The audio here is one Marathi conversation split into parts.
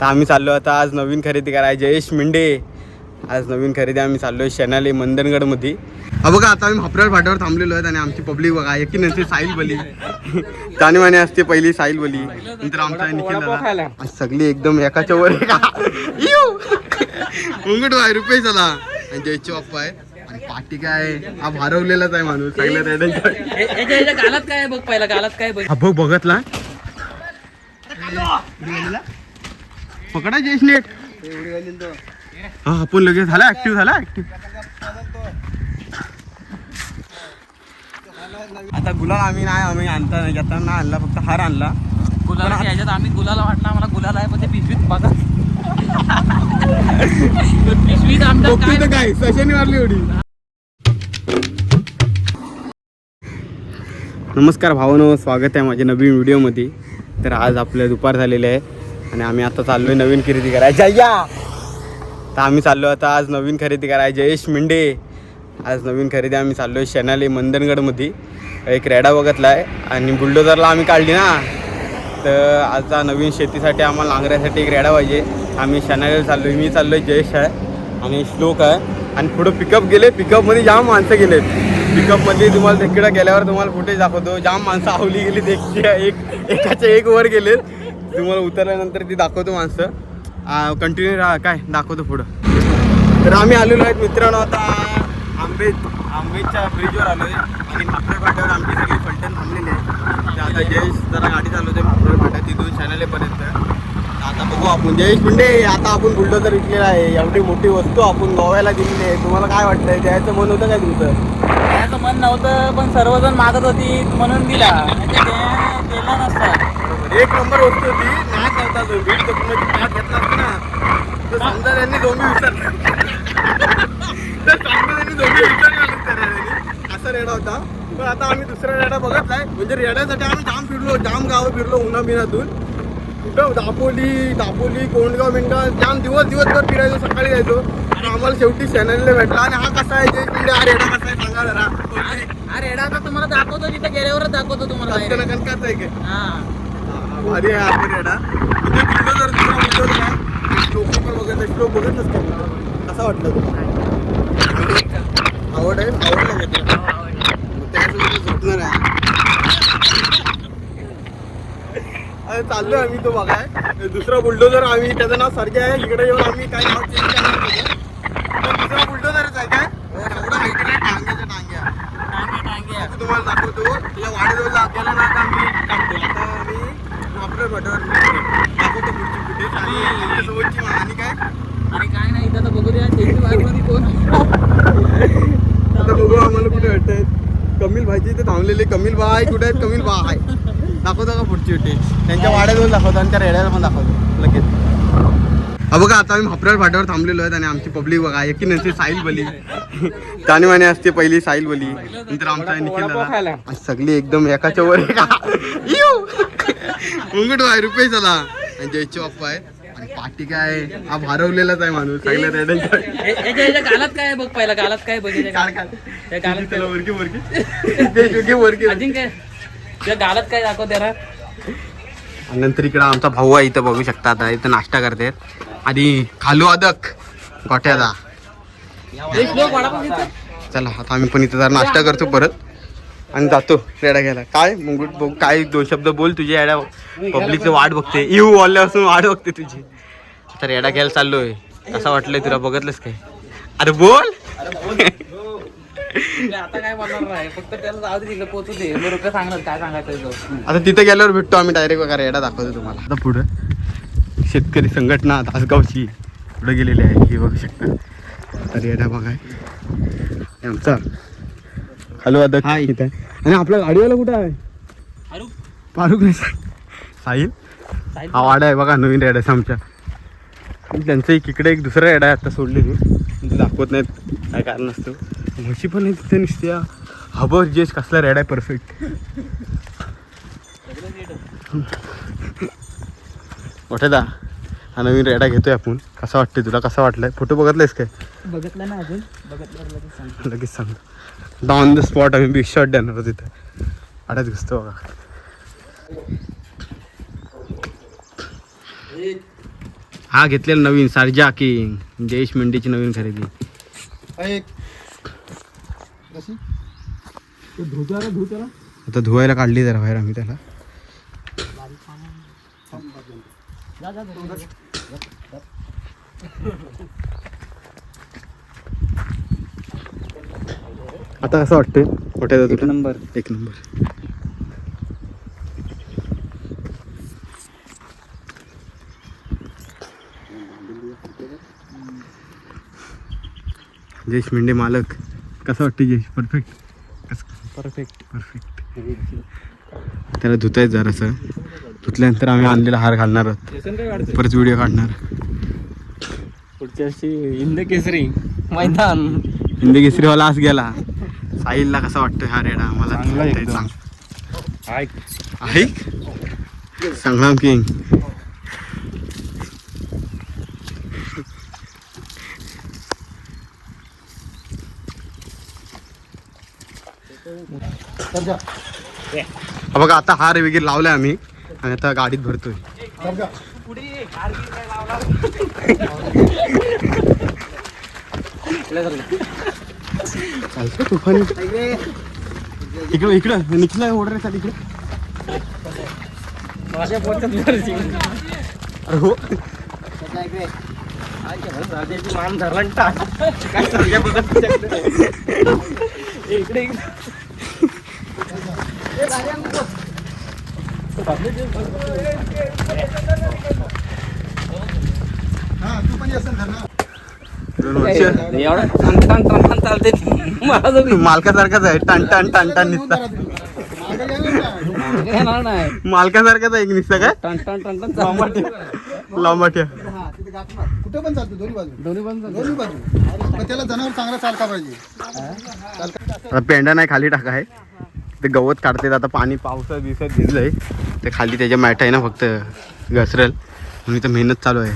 तर आम्ही चाललो आता आज नवीन खरेदी करायला जयेश मिंडे. आज नवीन खरेदी आम्ही चाललोय शेनाली मंदनगडमध्ये. हा बघा आता आम्ही भापराळ फाट्यावर थांबलेलो आहेत आणि आमची पब्लिक बघा एकी नसते साहिल बली तानी माने असते पहिली साहिल बली नंतर आमचा निखिल दादा सगळी एकदम एकाच्या वर मुंगट आहे रुपये चला आणि जयचे बाप्पा आहे आणि पाठी काय हा भारवलेलाच आहे माणूस सगळ्या गालात काय बघ पहिला गालात काय बघ बघ बघतला पकडा जयेश नेट हा आपण लगेच झाला ऍक्टिव्ह झाला ऍक्टिव्ह. आता गुलाल आम्ही आणता नाही घेताना नाही आणला फक्त हार आणला गुलाला ह्याच्यात आम्ही गुलाला वाटला आम्हाला गुलाला आहे पण ते पिशवीत बघा पिशवीत आमच्या काय सशनी मारली एवढी. नमस्कार भावांनो, स्वागत आहे माझ्या नवीन व्हिडिओमध्ये. तर आज आपल्या दुपार झालेले आहे आणि आम्ही आता चाललोय नवीन खरेदी करायला या. तर आम्ही चाललो आता आज नवीन खरेदी करायला जयेश मिंडे. आज नवीन खरेदी आम्ही चाललोय शेनाली मंदनगडमध्ये. एक रेडा बघतला आहे आणि बुलडोजरला आम्ही काढली ना, तर आता नवीन शेतीसाठी आम्हाला नांगऱ्यासाठी एक रेडा पाहिजे. आम्ही शेनालीला चाललोय, मी चाललोय, जयेश आहे आणि श्लोक आहे आणि पुढं पिकअप गेले. पिकअपमध्ये जाम माणसं गेलेत. पिकअपमध्ये तुम्हाला तिकडं गेल्यावर तुम्हाला फुटेज दाखवतो. जाम माणसं आवली गेली एकाच्या एक वर गेलेत. तुम्हाला उतरल्यानंतर ती दाखवतो माणसं. कंटिन्यू राहा काय दाखवतो पुढं. तर आम्ही आलेलो आहेत मित्रांनो आता आंबेच्या ब्रिजवर आलो आहे आणि भापराळ फाट्यावर आमची सगळी फलटण थांबलेली आहे. तर आता जयेश जरा गाडी चालवते भापराळ फाट्या तिथून शेनालीपर्यंत. आता बघू आपण जयेश मिंडे. आता आपण बुलडोजर विकलेला आहे. एवढी मोठी वस्तू आपण गोव्याला दिलेली आहे. तुम्हाला काय वाटतंय द्यायचं मन होतं काय तुमचं? द्यायचं मन नव्हतं पण सर्वजण मागत होती म्हणून दिला. दिला नसता. एक नंबर वस्तू होती. नाही करता तो बीड तर तुम्ही घेतला असतो ना तर समजा त्यांनी दोन्ही विसरले असा रेडा होता. पण आता आम्ही दुसरा रेडा बघतलाय. म्हणजे रेड्यासाठी आम्ही जाम गावं फिरलो उन्हाबिनातून. कुठं दापोली कोंडगाव मिंडगाव जाम दिवसभर फिरायचो. सकाळी जायचो आणि आम्हाला शेवटी शेनालीला भेटला. आणि हा कसा आहे जयेश मिंडे? हा रेडा कसा आहे सांगा जरा. हा रेडा आता तुम्हाला दाखवतो, तिथे गेल्यावरच दाखवतो तुम्हाला. कणकाच आहे काय? हा भारी आहे आपण रेडा. म्हणजे बुलडोजर दुसरा बुलडोजर पण बघत श्लोक बघत नसतो. कसा वाटलं तुला? आवडला त्यासोबत झोपणार आहे. अरे चाललोय आम्ही तो बघाय. दुसरा बुलडोजर आम्ही त्याचं नाव सर्जा आहे. इकडे येऊन आम्ही काय नाव चेंज करणार होतो. दुसरा बुलडोजरच आहे काय? एवढा हाईट आहे टांग्या तुम्हाला दाखवतो. तुला वाडेजवळ गेला ना का आम्ही टाकतो. आता आम्ही भापराळ फाट्यावर दाखवतो पुढची फुटेज आणि त्यांच्यासोबतची आणि काय नाही इथं तर बघू द्या त्याची वाटमध्ये कोण. आता बघू आम्हाला कुठे भेटत. कमिल भाईची इथे थांबलेले. कमिल भाई कुठे आहेत? कमिल भाई दाखवतो का पुढची फुटेज? त्यांच्या वाड्याजवळ दाखवतो आणि त्या रेड्याला पण दाखवतो लगेच. हा बघा आता आम्ही भापराळ फाट्यावर थांबलेलो आहेत आणि आमची पब्लिक बघा एकी नसते साहिल बली तानी माने असते पहिली साहिल बली नंतर आमचा निखिल दादा सगळी एकदम एकाच्या वर मुंगट आहे रुपये चला आणि जयचे बाप्पा आहे आणि पाठी काय हा भारवलेलाच आहे माणूस सगळ्या रेड्यांच्या. गालात काय बघ पहिला गालात काय बघ गालात काय दाखव त्याला. आणि नंतर इकडं आमचा भाऊ आहे. इथं बघू शकता. आता इथं नाश्ता करतात आणि खालू अदक गोठ्याचा. चला आता आम्ही पण इथं जरा नाश्ता करतो परत आणि जातो रेडा घ्यायला. काय मुंगूट बघ काय 2 शब्द बोल. तुझी रेडा पब्लिकचं वाट बघते. येऊ बोलल्यापासून वाट बघते तुझी. आता रेडा घ्यायला चाललोय. कसं वाटलंय तुला? बघितलंस काय? अरे बोल. आता काय बोलणार नाही. फक्त त्याला जाऊ दे तिकडे पोचू दे. बरोबर सांगणार काय सांगायचं. आता तिथे गेल्यावर भेटतो आम्ही डायरेक्ट बघा रेडा दाखवतो तुम्हाला. आता पुढं शेतकरी संघटना तासगावची पुढे गेलेली आहे. हे बघू शकता. आता रेडा बघाय आमचा खालू अदक इथे आणि आपला गाडीवाला कुठं आहे? फारुक नाही साहिल. हा वाडा आहे बघा नवीन रेडा आमच्या. त्यांचं इकडे एक दुसरा रेडा आहे आता सोडलेली. म्हणजे दाखवत नाहीत काय कारण नसतं. म्हशी पण नाही तिथे नुसत्या. हबर जेस कसला रेडा आहे परफेक्ट. मोठ्यादा हा नवीन रेडा घेतोय आपण. कसा वाटतंय तुला? कसा वाटलाय? फोटो बघितलायस काय? बघितलं ना अजून. लगेच सांग. ऑन द स्पॉट आम्ही बिग शॉट देणार होतो तिथं. आड्यात घुसतो बघा. हा घेतलेला नवीन सारजा किंग जयेश मेंढीची नवीन खरेदी. आता धुवायला काढली जरा बाहेर आम्ही त्याला. आता कसं वाटतंय मोठ्या एक नंबर. एक नंबर. जयेश मेंढे मालक कसं वाटतं जयेश? Perfect perfect. परफेक्ट. त्याला धुतायच जरासं. धुतल्यानंतर आम्ही आणलेला हार घालणार आहोत. परत व्हिडिओ काढणार. पुढच्या वर्षी हिंद केसरी मैदान. हिंदी केसरीवाला आज गेला. साहिलला कसा वाटतोय हा रेडा? मला संग्राम किंग. बघा आता हार वगैरे लावलाय आम्ही आणि आता गाडीत भरतोय. तुफानी इकडं इकडं निखिला ऑर्डर साठी इकडे. अरे हो मान धरला इकडे चालते. मालकासारखाच आहे. टन टन टन टन निसता. मालकासारखाच आहे निसता काय टन टन टन टन लांबाट्या. कुठे पण चालतो दोन्ही बाजू. दोन्ही बाजू. पण त्याला जनावर चांगला चालका पाहिजे. आता पेंडा नाही खाली टाका आहे. ते गवत काढते. आता पाणी पावसात दिवसात भिजलंय ते खाली त्याच्या मॅट आहे ना फक्त घसरल म्हणून इथं मेहनत चालू आहे.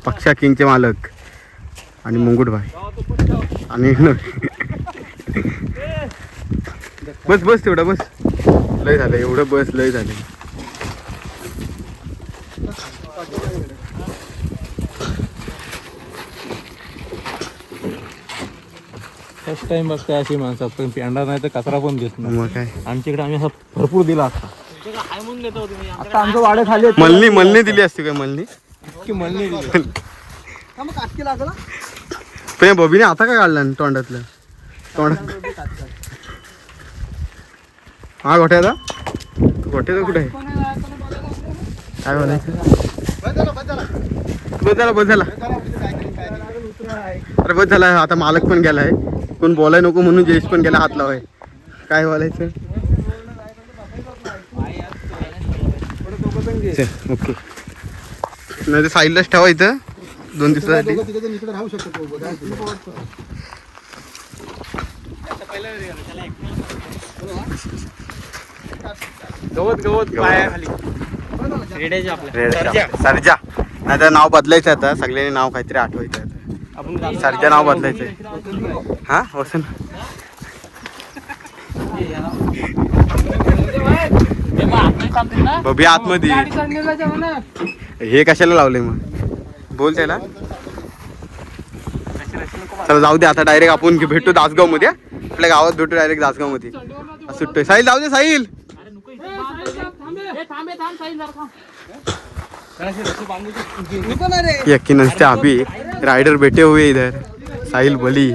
पक्षा किंगचे मालक आणि मुंगुटभाई आणि बस बस तेवढं बस. लय झालं एवढं बस. लय झालं. फर्स्ट टाइम बघते अशी माणसं. पण पेंडा नाही तर कचरा पण घेत नाही. मग काय आमच्याकडे आम्ही असं भरपूर दिला असता. आता आमचं वाडे खाली मलनी दिली असती काय? मलनी की म्हणली पण बबीने आता काय काढलं तोंडातलं? तोंडात हा गोठ्याचा कुठे आहे? काय बोलायचं? बस झाला. अरे बस झाला. आता मालक पण गेलाय. कोण बोलाय नको म्हणून जयेश पण गेला हात लावाय. काय बोलायचं? ओके नाही तर साईडलाच ठेवा इथं 2 दिवसासाठी. इकडे राहू शकतो. गवत पायाखाली सरजा नाही तर नाव बदलायचं आता. सगळ्यांनी नाव काहीतरी आठवायचं आता. सरजा नाव बदलायचंय. हा वसन बबी आतमध्ये. हे कशाला लावलंय मग? बोल त्याला. चला जाऊ दे आता. डायरेक्ट आपण भेटू दासगाव मध्ये. आपल्या गावात भेटू डायरेक्ट दासगाव मध्ये. सुट्टोय साहिल. जाऊ दे साहिल. यकीन नसते अभी राइडर बैठे हुए इधर. साहिल बली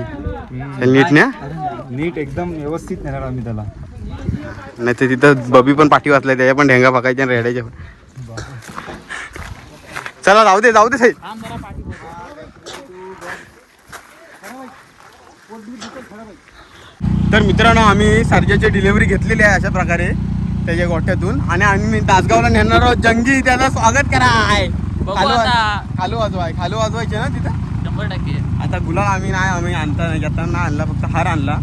नीट ना नीट एकदम व्यवस्थित नेणार आम्ही त्याला. नाही तर तिथं बबी पण पाठी वाचलाय. त्याच्या पण ढेंगा पकायच्या आणि रेड्याच्या पण. चला जाऊ दे साहिल. तर मित्रांनो आम्ही सर्जाची डिलिव्हरी घेतलेली आहे अशा प्रकारे त्याच्या गोठ्यातून. आणि आम्ही तासगावला नेणार आहोत. जंगी त्याचं स्वागत कराय. खालू वाजवायचे ना तिथं 100%. आता गुलाल आम्ही आणता येताना आणला. फक्त हार आणला.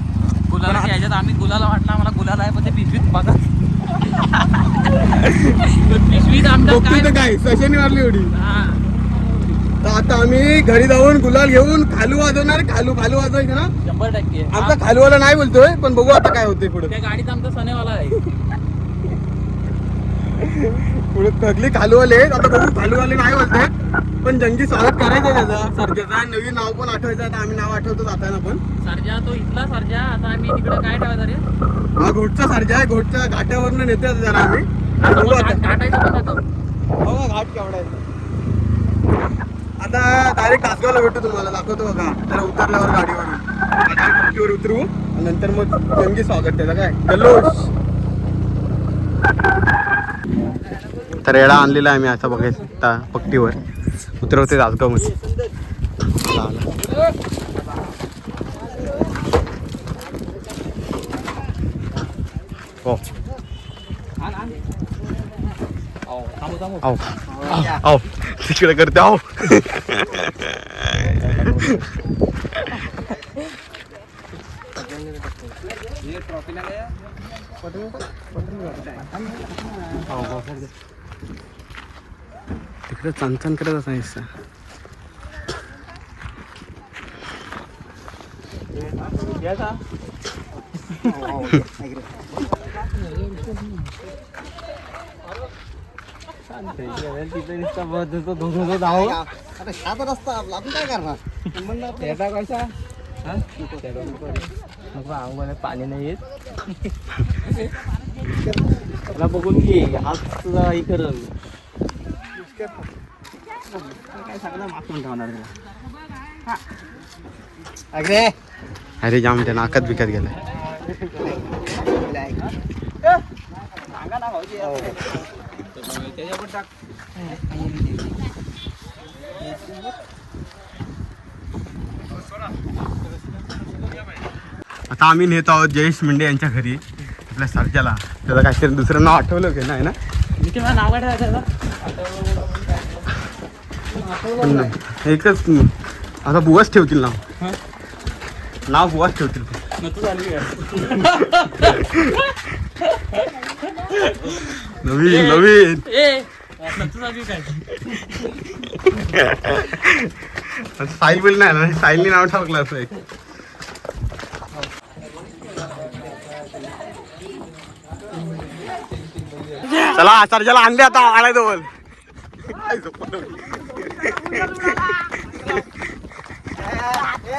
गुलाला ह्याच्यात आम्ही गुलाला वाटला. आम्हाला गुलाल आहे पण ते पिशवीत बघा. पिशवीत आमच्या काय सशनी मारली एवढी. तर आता आम्ही घरी जाऊन गुलाल घेऊन खालू वाजवणार. खालू वाजवायचं ना 100%. आमचा खालूवाला नाही बोलतोय पण बघू आता काय होतंय पुढे. त्या गाडीत आमचा सनेवाला आहे. पुढे सगळे खालूवाले आहेत. आता बघू खालूवाले नाही बोलते पण जंगी स्वागत करायचं त्याचं सर्जाचा. नवीन नाव पण आठवायचं. आता आम्ही नाव आठवतो जाताना पण. सर्जा तो इथला सर्जा. आता आम्ही तिकडे काय ठेवायचं रे? हा घोटचा सर्जा आहे. घोटच्या घाटावरनं नेतो जरा आम्ही. बघू आता. घाटायचं पण जातो. हो घाट केवढा आहे. आता डायरेक्ट तासगावला भेटू तुम्हाला दाखवतो बघा. तर उतरल्यावर गाडीवर उतरू आणि नंतर मग जंगी स्वागत त्याचं काय जल्लोष. तर रेडा आणलेला आहे मी आता बघायचं पट्टीवर उतरवते तासगाव मध्ये. हो आओ आओ तिकडे करते आओ. तिकडे चणचण करत असायचं. रस्ता आपला आपण काय करणार. पाणी नाही येत. त्याला बघून घे हात तुझा हे करल. काय सगळं मागून ठेवणार तुला. अरे जाम त्या नाकात बिकत गेला. आता आम्ही नेतो आहोत जयेश मिंडे यांच्या घरी आपल्या सर्जाला. त्याचं काहीतरी दुसरं नाव आठवलं की नाही ना. नाव काय ठेवायचं? पण नाही एकच आता बुवाच ठेवतील नाव बुवाच ठेवतील. नवीन नवीन साहिल बिल नाही ना. साहिलनी नाव ठेवलं असं एक. चला सर्जाला आणले आता आलाय जवळ.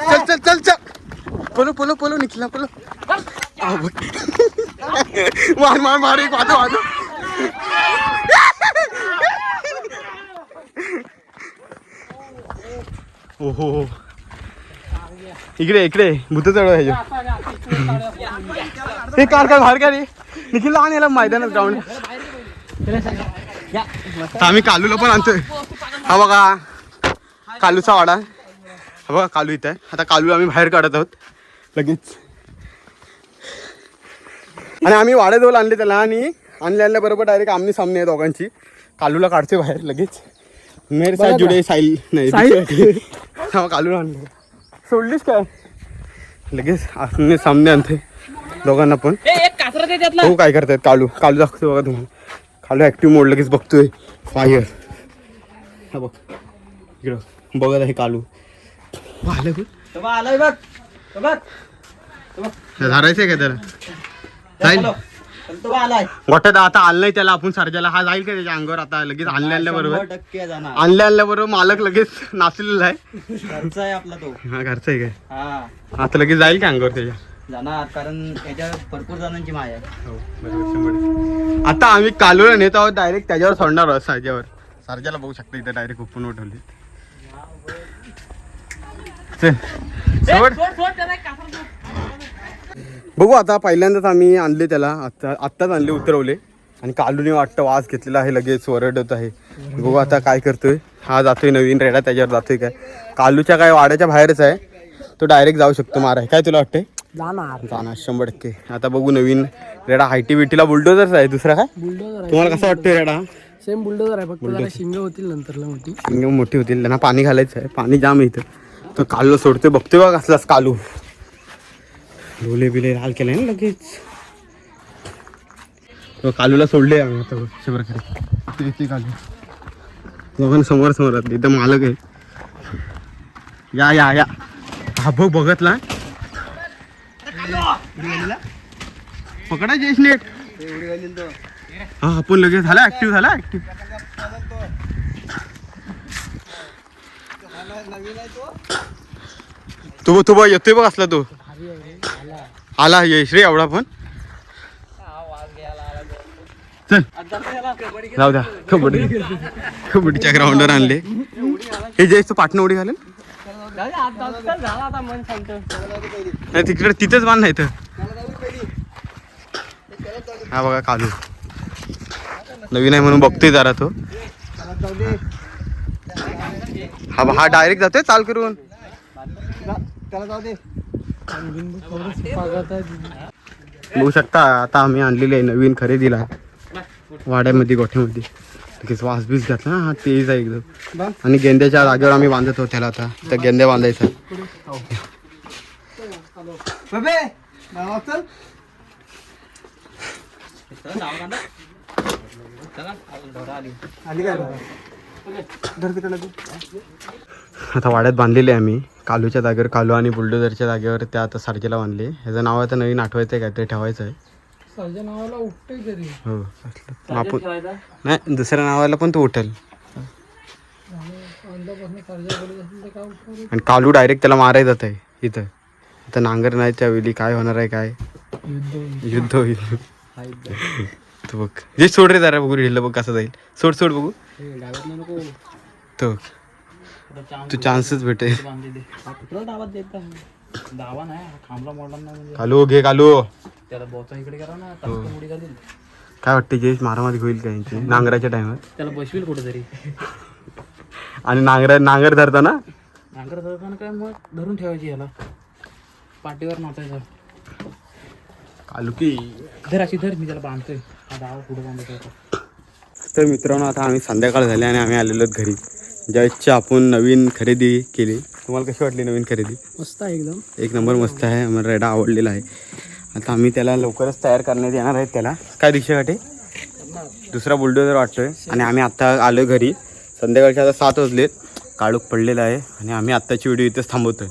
चल चल चल चल पलो पलो पलो निखिला पलो. मार मार मार एक वाजव वाजव. ओहो इकडे इकडे भूत चढव ह्याच्या. हे कार काय बाहेर का रे निखिल लहान याला मैदानात ग्राउंड. आम्ही कालूला पण आणतोय. हा बघा कालूचा वाडा. हा बघा कालू इथं आहे. आता कालू आम्ही बाहेर काढत आहोत लगेच. आणि आम्ही वाड्याजवळ आणले त्याला आणि आणल्याबरोबर डायरेक्ट आमनी सामने आहे दोघांची. कालूला काढतोय बाहेर लगेच. मेरे साथ जुडे साहिल नाही कालूला आणलं. सोडलीस काय लगेच आमने सामने आणते दोघांना पण. हो काय करतायत कालू. कालू दाखवतो बघा तुम्हाला. कालू ऍक्टिव्ह मोड लगेच बघतोय फायर. हा बघ इकडं बघत आहे कालू. आलाय बघ. धरायचंय का त्याला जाईल गोठ्यात. आता आणलंय त्याला आपण सर्जाला. हा जाईल का त्याच्या अंगावर आता लगेच. आणल्याबरोबर आणल्याबरोबर मालक लगेच नाचलेला आहे. घरचा आहे आपला तो. हा घरचा आहे काय. आता लगेच जाईल का अंगावर त्याच्या. जाणार कारण त्याच्या भरपूर जणांची माया आहे. हो बरोबर. आता आम्ही कालूला नेत आहोत डायरेक्ट त्याच्यावर सोडणार आहोत सर्जावर. सर्जाला बघू शकता इथं डायरेक्ट ओपन उठवली. बघू आता पहिल्यांदाच आम्ही आणले त्याला. आत्ताच आणले उतरवले आणि कालूने वाटतं वास घेतलेला आहे लगेच ओरडत आहे. बघू आता काय करतोय. हा जातोय नवीन रेडा त्याच्यावर जातोय काय. कालूच्या काय वाड्याच्या बाहेरच आहे. तो डायरेक्ट जाऊ शकतो माराय. काय तुला वाटतंय. जाणार 100%. आता बघू नवीन रेडा. हायटी बिटीला बुलडोजरच आहे. दुसरा काय तुम्हाला कसं वाटतंय रेडा. सेम बुलडोजर आहे फक्त जरा शिंग होतील नंतरला मोठी. शिंग मोठी होतील. त्यांना पाणी घालायचं आहे. पाणी जाम इथं. तर कालूला सोडतोय बघतोय बघ कसलाच कालू. डोले बिले लाल केले ना लगेच. कालूला सोडले आम्ही आता शिवर खरे. कालू दोघांना समोर समोर इथं मालक आहे. या या या हा बघ बघतला पकडा जयेश नेट. हा आपण लगेच झाला ऍक्टिव्ह झाला ऍक्टिव्ह. तो बघ येतोय बघ असला तो आला यश रे एवढा पण. चल जाऊ द्या कबड्डीच्या ग्राउंडवर आणले. हे जयच तो पाटणं उडी घालेल नाही तिकडे तिथेच बांध नाही तर. हा बघा कालू नवीन आहे म्हणून बघतोय जरा तो. हा डायरेक्ट जातोय चाल करून. बघू शकता आता आम्ही आणलेली आहे नवीन खरेदीला वाड्यामध्ये गोठ्यामध्ये. लगेच वास बीस घातला ना. हा तेज आहे एकदम. आणि गेंद्याच्या जागेवर आम्ही बांधत होतो त्याला. आता त्या गेंद्या बांधायचा. आता वाड्यात बांधलेले आम्ही कालूच्या जागेवर कालू आणि बुलडोझरच्या जागेवर त्या आता सारखेला बांधले. ह्याचं नाव आता नवीन आठवायचं आहे काहीतरी ठेवायचं आहे. हो आपण नाही दुसऱ्या नावाला पण तो उठेल. आणि कालू डायरेक्ट त्याला मारायला जात आहे इथं. आता नांगर नाही त्यावेळी काय होणार आहे काय युद्ध होईल. तो बघ जे सोड रे जरा बघू ढिल्लं बघ कसं जाईल. सोड सोड बघू तो तू चान्सच भेटेल. कालू घे कालू. काय वाटतं जयेश मारामारी होईल का यांची नांगराच्या टाइमात. त्याला बसवील कुठेतरी. आणि नांगर धरताना काय मग धरून ठेवायची याला पाठीवर नव्हता. कालू की धर अशी धर मी त्याला बांधतोय. हा डावा पुढे बांधतो. तर मित्रांनो आता आम्ही संध्याकाळ झाली आणि आम्ही आलेलो घरी. जयेशची आपण नवीन खरेदी केली. तुम्हाला कशी वाटली नवीन खरेदी. मस्त आहे एकदम एक नंबर मस्त आहे. आम्हाला रेडा आवडलेला आहे. आता आम्ही त्याला लवकरच तयार करण्यात येणार आहेत. त्याला काय दिवसासाठी दुसरा बुलडोझर वाटतोय. आणि आम्ही आत्ता आलो घरी. संध्याकाळचे आता 7 वाजलेत. काळोख पडलेला आहे आणि आम्ही आत्ताची व्हिडिओ इथेच थांबवतोय.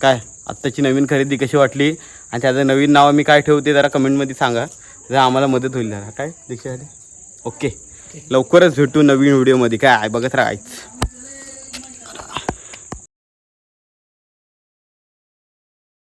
काय आत्ताची नवीन खरेदी कशी वाटली आणि त्याचं नवीन नाव आम्ही काय ठेवते जरा कमेंटमध्ये सांगा. जरा आम्हाला मदत होईल जरा काय दीक्षासाठी. ओके लवकरच भेटू नवीन व्हिडिओमध्ये. काय बघत राहायचं.